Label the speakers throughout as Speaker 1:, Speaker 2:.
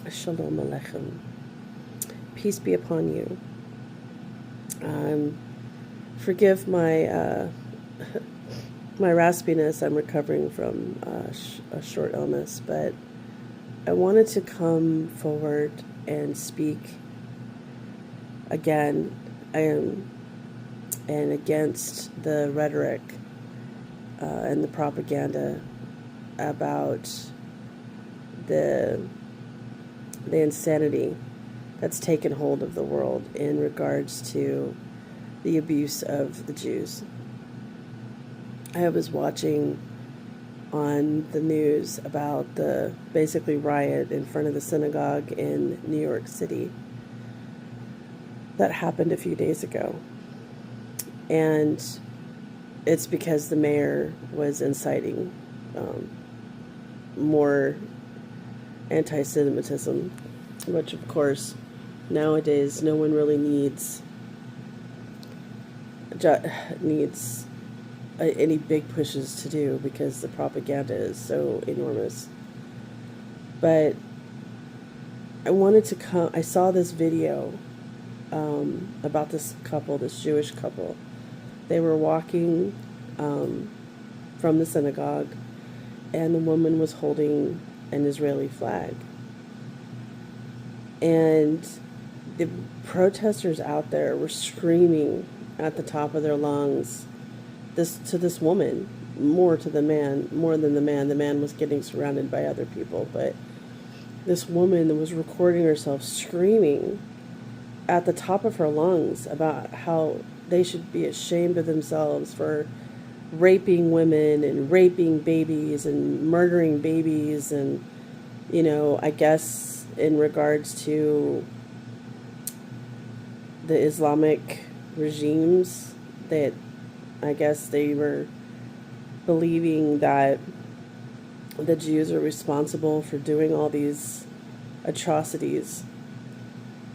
Speaker 1: Shalom Aleichem. Peace be upon you. Forgive my my raspiness. I'm recovering from a short illness, but I wanted to come forward and speak again and against the rhetoric and the propaganda about the insanity that's taken hold of the world in regards to the abuse of the Jews. I was watching on the news about the basically riot in front of the synagogue in New York City that happened a few days ago. And it's because the mayor was inciting more anti-Semitism, which of course nowadays no one really needs any big pushes to do because the propaganda is so enormous. But I saw this video about this couple, this Jewish couple. They were walking from the synagogue, and the woman was holding an Israeli flag. And the protesters out there were screaming at the top of their lungs to this woman, more than the man. The man was getting surrounded by other people, but this woman was recording herself screaming at the top of her lungs about how they should be ashamed of themselves for raping women and raping babies and murdering babies, and I guess in regards to the Islamic regimes, that I guess they were believing that the Jews are responsible for doing all these atrocities.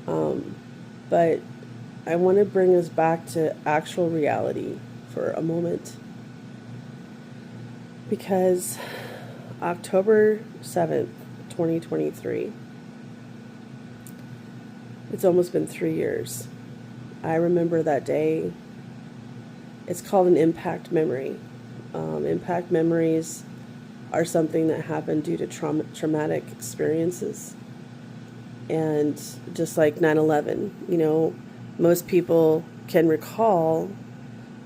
Speaker 1: But I want to bring us back to actual reality for a moment, because October 7th, 2023, it's almost been 3 years. I remember that day. It's called an impact memory. Impact memories are something that happen due to traumatic experiences. And just like 9/11, most people can recall,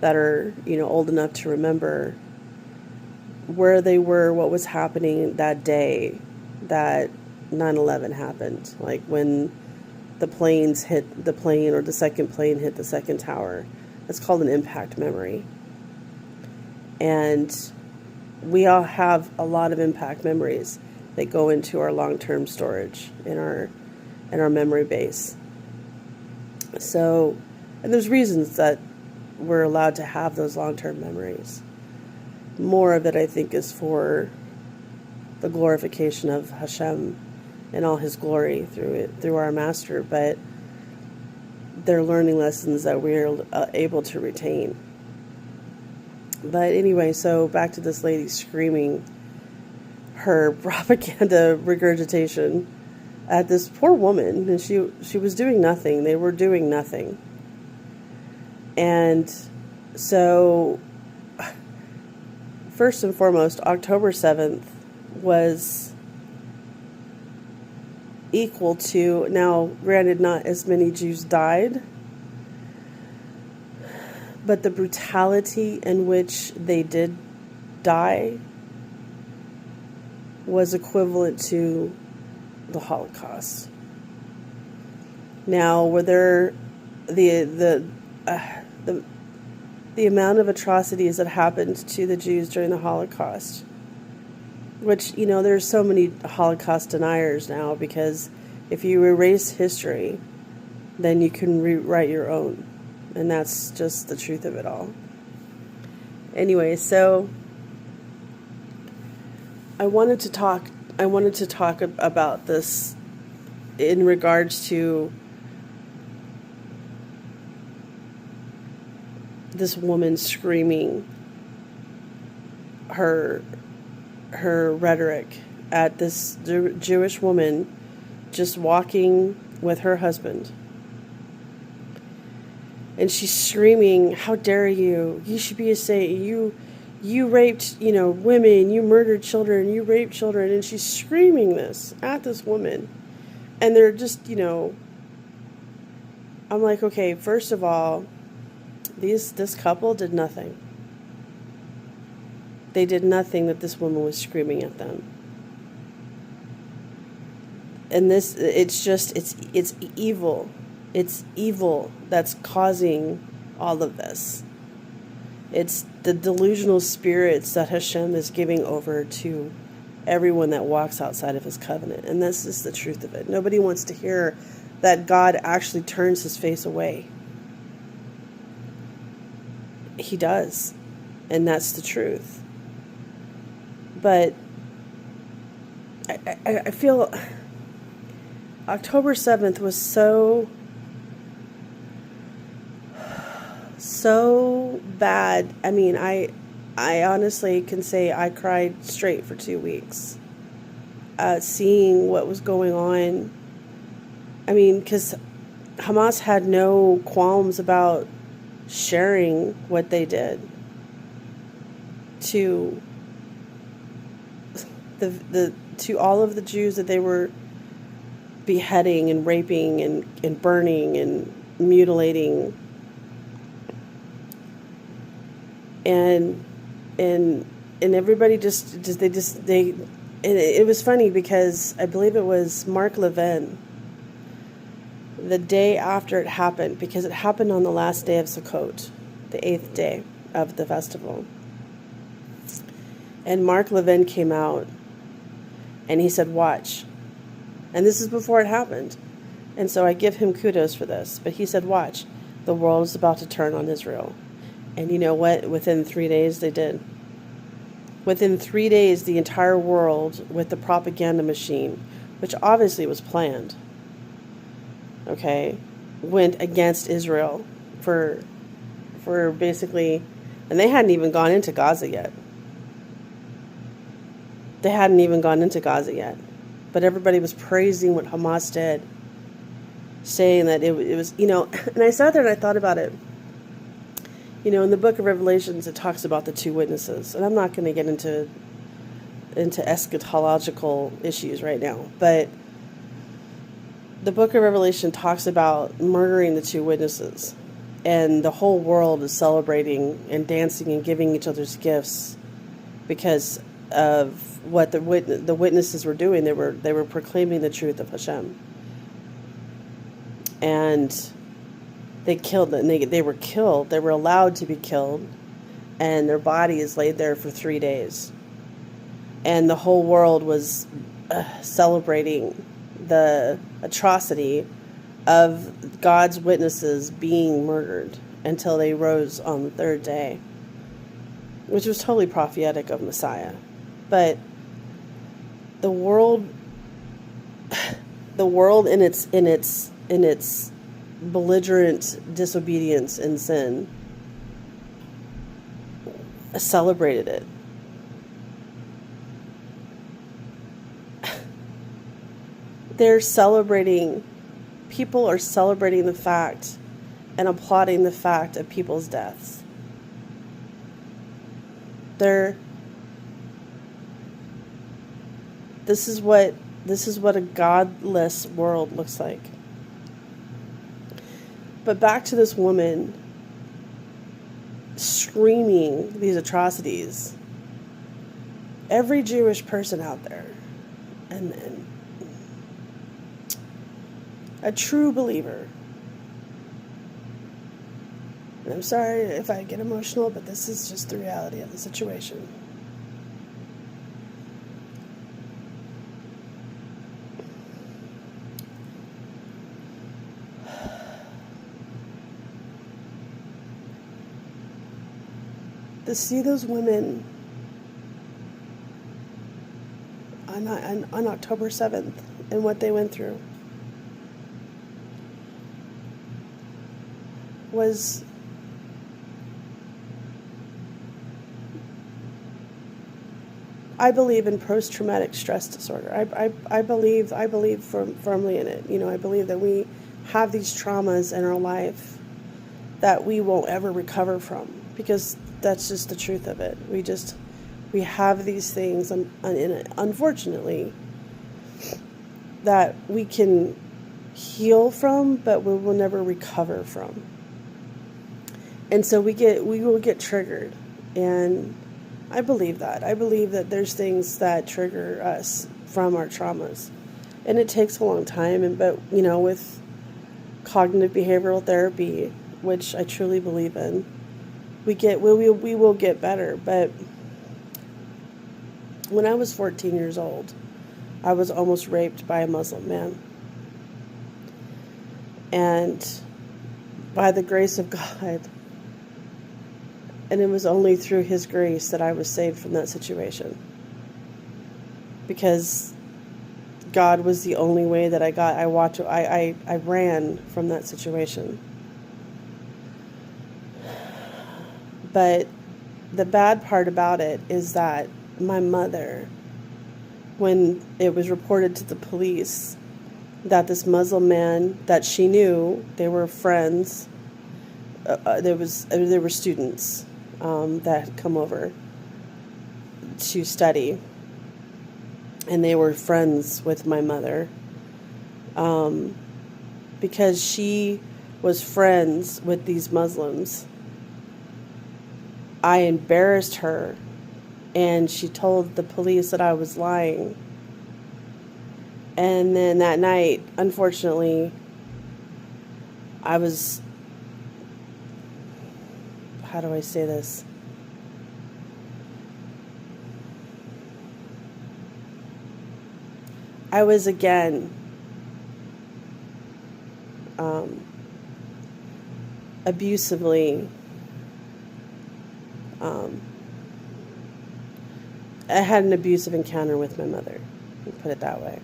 Speaker 1: that are, old enough to remember, where they were, what was happening that day that 9/11 happened. Like when the planes hit the plane, or the second plane hit the second tower. It's called an impact memory. And we all have a lot of impact memories that go into our long-term storage in our memory base. So, and there's reasons that we're allowed to have those long-term memories. More of it, I think, is for the glorification of Hashem and all His glory through our Master, but they're learning lessons that we're able to retain. But anyway, so back to this lady screaming her propaganda regurgitation at this poor woman, and she was doing nothing. They were doing nothing. And so, first and foremost, October 7th was equal to, now granted not as many Jews died, but the brutality in which they did die was equivalent to the Holocaust. Now, were there the amount of atrocities that happened to the Jews during the Holocaust, which, there's so many Holocaust deniers now, because if you erase history, then you can rewrite your own. And that's just the truth of it all. Anyway, so I wanted to talk about this in regards to this woman screaming her rhetoric at this Jewish woman just walking with her husband. And she's screaming, "How dare you? You should be a saint. You raped, women. You murdered children. You raped children." And she's screaming this at this woman. And they're just, I'm like, okay, first of all, this couple did nothing. They did nothing that this woman was screaming at them. And it's evil. It's evil that's causing all of this. It's the delusional spirits that Hashem is giving over to everyone that walks outside of his covenant. And this is the truth of it. Nobody wants to hear that God actually turns his face away. He does. And that's the truth. But I feel October 7th was so bad. I mean, I honestly can say I cried straight for 2 weeks. Seeing what was going on. I mean, because Hamas had no qualms about sharing what they did to to all of the Jews that they were beheading and raping and burning and mutilating. And everybody it was funny because I believe it was Mark Levin, the day after it happened, because it happened on the last day of Sukkot, the 8th day of the festival. And Mark Levin came out and he said, "Watch." And this is before it happened. And so I give him kudos for this. But he said, "Watch, the world is about to turn on Israel." And you know what? Within 3 days, they did. Within 3 days, the entire world, with the propaganda machine, which obviously was planned, okay, went against Israel for basically, and they hadn't even gone into Gaza yet. They hadn't even gone into Gaza yet. But everybody was praising what Hamas did, saying that it was, and I sat there and I thought about it. In the book of Revelations, it talks about the two witnesses. And I'm not going to get into eschatological issues right now. But the book of Revelation talks about murdering the two witnesses. And the whole world is celebrating and dancing and giving each other's gifts because of what the witnesses were doing. They were proclaiming the truth of Hashem. And they killed them. They were killed. They were allowed to be killed. And their body is laid there for 3 days. And the whole world was celebrating the atrocity of God's witnesses being murdered until they rose on the third day, which was totally prophetic of Messiah. But the world in its belligerent disobedience and sin celebrated it. People are celebrating the fact and applauding the fact of people's deaths. This is what a godless world looks like. But back to this woman screaming these atrocities. Every Jewish person out there, and a true believer, and I'm sorry if I get emotional, but this is just the reality of the situation. To see those women on October 7th and what they went through was I believe in post-traumatic stress disorder. I believe firmly in it. I believe that we have these traumas in our life that we won't ever recover from, because that's just the truth of it. We have these things, unfortunately, that we can heal from, but we will never recover from. And so we will get triggered. And I believe that. I believe that there's things that trigger us from our traumas. And it takes a long time, but with cognitive behavioral therapy, which I truly believe in, we will get better. But when I was 14 years old, I was almost raped by a Muslim man. And by the grace of God, and it was only through His grace that I was saved from that situation. Because God was the only way that I ran from that situation. But the bad part about it is that my mother, when it was reported to the police that this Muslim man that she knew, they were friends, there were students that had come over to study, and they were friends with my mother, because she was friends with these Muslims. I embarrassed her, and she told the police that I was lying. And then that night, unfortunately, I was, how do I say this? I was again abusively, I had an abusive encounter with my mother, put it that way.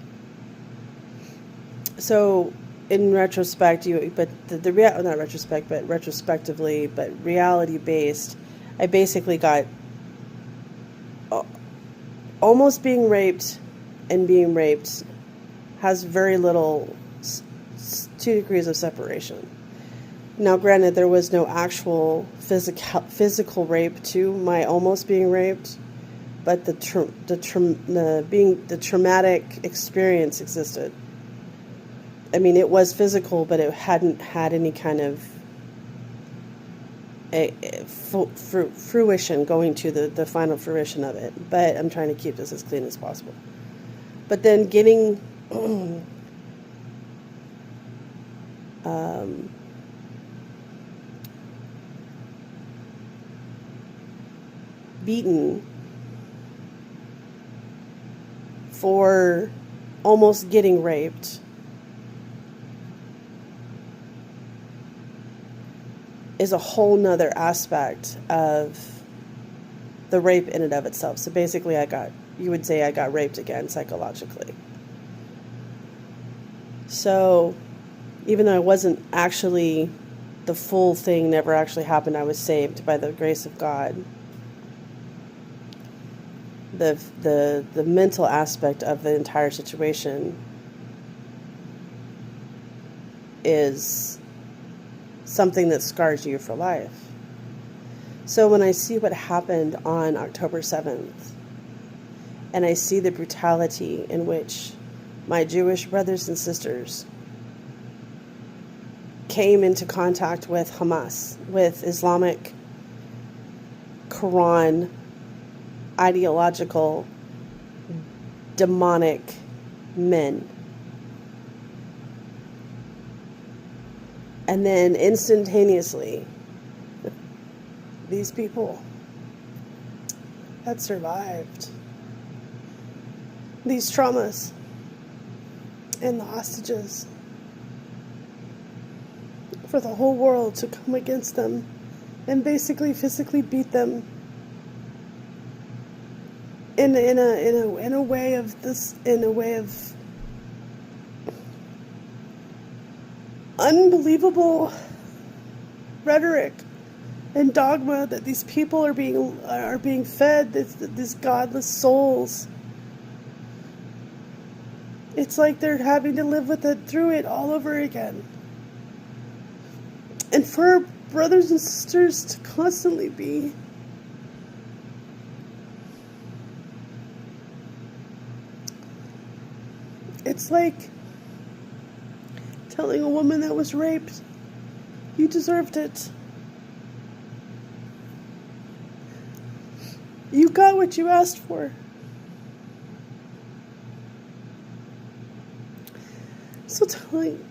Speaker 1: So in retrospect, not retrospect, but retrospectively, but reality based, I basically got almost being raped, and being raped has very little, 2 degrees of separation. Now, granted, there was no actual physical rape to my almost being raped, but the traumatic experience existed. I mean, it was physical, but it hadn't had any kind of fruition, going to the final fruition of it. But I'm trying to keep this as clean as possible. But then getting beaten for almost getting raped is a whole nother aspect of the rape in and of itself. So basically you would say I got raped again psychologically. So even though I wasn't actually, the full thing never actually happened, I was saved by the grace of God. The mental aspect of the entire situation is something that scars you for life. So when I see what happened on October 7th, and I see the brutality in which my Jewish brothers and sisters came into contact with Hamas, with Islamic Quran, ideological, demonic men. And then instantaneously, these people had survived these traumas and the hostages for the whole world to come against them and basically physically beat them in a way of unbelievable rhetoric and dogma that these people are being fed, these godless souls. It's like they're having to live with it through it all over again. And for our brothers and sisters to constantly be it's like telling a woman that was raped, you deserved it. You got what you asked for. So telling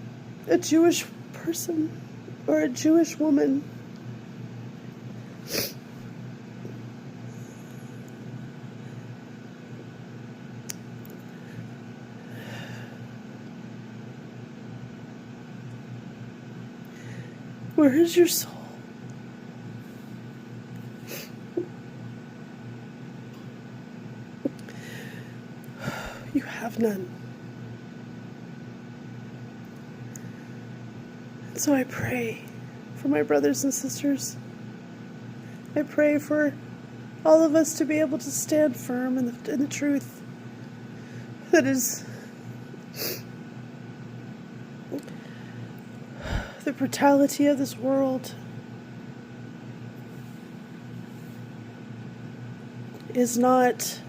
Speaker 1: a Jewish person or a Jewish woman where is your soul? You have none. So I pray for my brothers and sisters. I pray for all of us to be able to stand firm in the truth that is the brutality of this world is not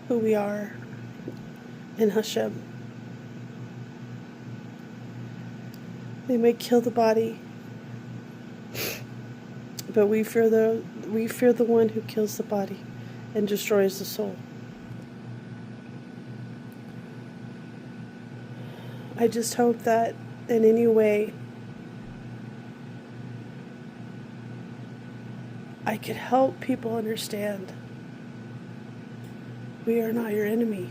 Speaker 1: who we are in Hashem. They may kill the body, but we fear the one who kills the body and destroys the soul. I just hope that in any way I could help people understand we are not your enemy.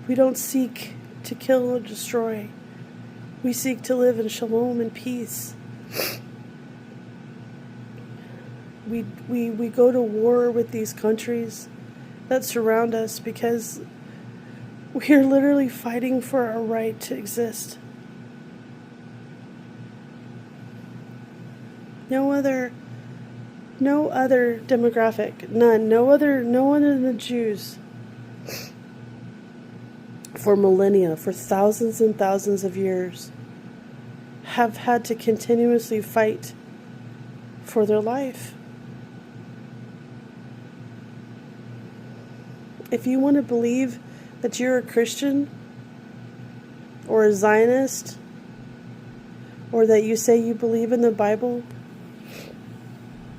Speaker 1: We don't seek to kill or destroy. We seek to live in shalom and peace. We go to war with these countries that surround us because we are literally fighting for our right to exist. No other demographic, none, no one than the Jews. For millennia, for thousands and thousands of years, have had to continuously fight for their life. If you want to believe that you're a Christian or a Zionist, or that you say you believe in the Bible,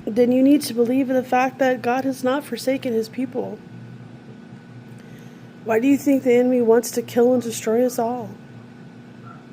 Speaker 1: then you need to believe in the fact that God has not forsaken his people. Why do you think the enemy wants to kill and destroy us all?